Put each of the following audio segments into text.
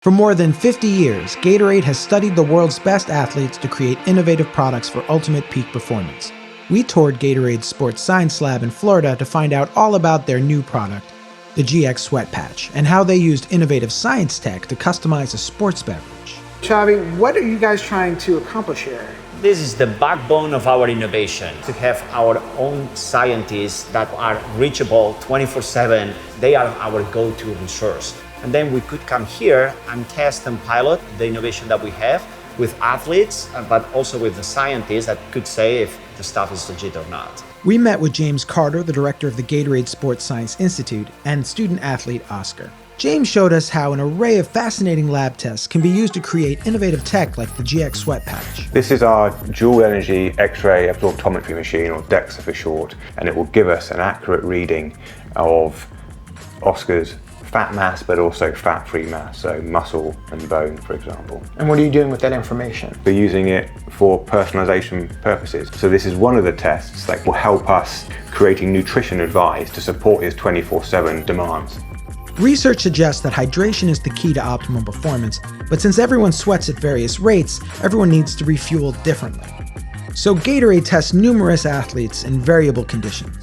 For more than 50 years, Gatorade has studied the world's best athletes to create innovative products for ultimate peak performance. We toured Gatorade's Sports Science Lab in Florida to find out all about their new product, the GX Sweat Patch, and how they used innovative science tech to customize a sports beverage. Xavi, what are you guys trying to accomplish here? This is the backbone of our innovation, to have our own scientists that are reachable 24/7. They are our go-to resource. And then we could come here and test and pilot the innovation that we have with athletes, but also with the scientists that could say if the stuff is legit or not. We met with James Carter, the director of the Gatorade Sports Science Institute, and student athlete Oscar. James showed us how an array of fascinating lab tests can be used to create innovative tech like the GX Sweat Patch. This is our dual energy X-ray absorptometry machine, or DEXA for short, and it will give us an accurate reading of Oscar's fat mass, but also fat-free mass, so muscle and bone, for example. And what are you doing with that information? We're using it for personalization purposes. So this is one of the tests that will help us creating nutrition advice to support his 24/7 demands. Research suggests that hydration is the key to optimum performance, but since everyone sweats at various rates, everyone needs to refuel differently. So Gatorade tests numerous athletes in variable conditions.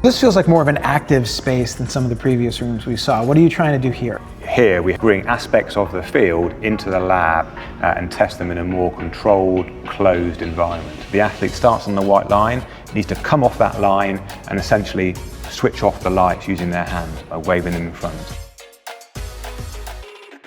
This feels like more of an active space than some of the previous rooms we saw. What are you trying to do here? Here we bring aspects of the field into the lab and test them in a more controlled, closed environment. The athlete starts on the white line, needs to come off that line and essentially switch off the lights using their hand by waving them in front.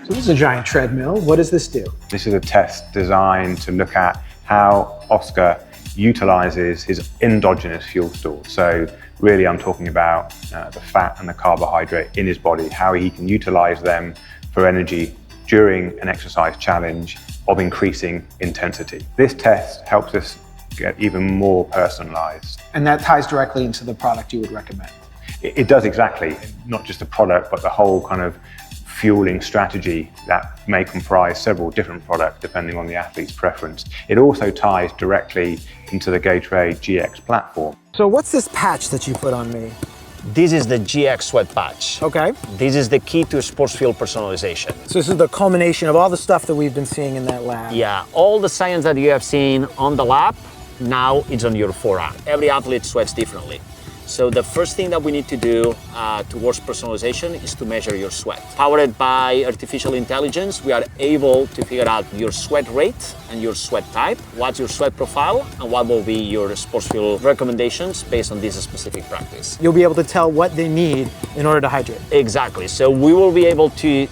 So this is a giant treadmill. What does this do? This is a test designed to look at how Oscar utilizes his endogenous fuel stores. So really I'm talking about the fat and the carbohydrate in his body, how he can utilize them for energy during an exercise challenge of increasing intensity. This test helps us get even more personalized. And that ties directly into the product you would recommend. It does exactly, not just the product, but the whole kind of fueling strategy that may comprise several different products depending on the athlete's preference. It also ties directly into the Gatorade GX platform. So what's this patch that you put on me? This is the GX Sweat Patch. Okay. This is the key to sports fuel personalization. So this is the culmination of all the stuff that we've been seeing in that lab. Yeah, all the science that you have seen on the lab, now it's on your forearm. Every athlete sweats differently. So the first thing that we need to do towards personalization is to measure your sweat. Powered by artificial intelligence, we are able to figure out your sweat rate and your sweat type, what's your sweat profile, and what will be your sports fuel recommendations based on this specific practice. You'll be able to tell what they need in order to hydrate. Exactly. So we will be able to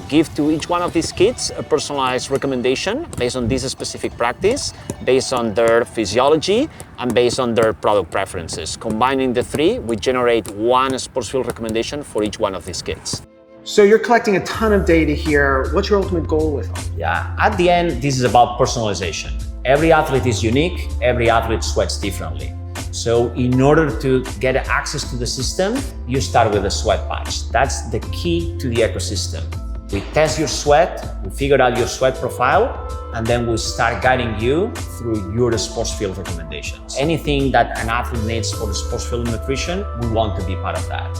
give to each one of these kids a personalized recommendation based on this specific practice, based on their physiology, and based on their product preferences. Combining the three, we generate one sports fuel recommendation for each one of these kids. So you're collecting a ton of data here. What's your ultimate goal with it? Yeah, at the end, this is about personalization. Every athlete is unique, every athlete sweats differently. So in order to get access to the system, you start with a sweat patch. That's the key to the ecosystem. We test your sweat, we figure out your sweat profile, and then we start guiding you through your sports fuel recommendations. Anything that an athlete needs for the sports fuel nutrition, we want to be part of that.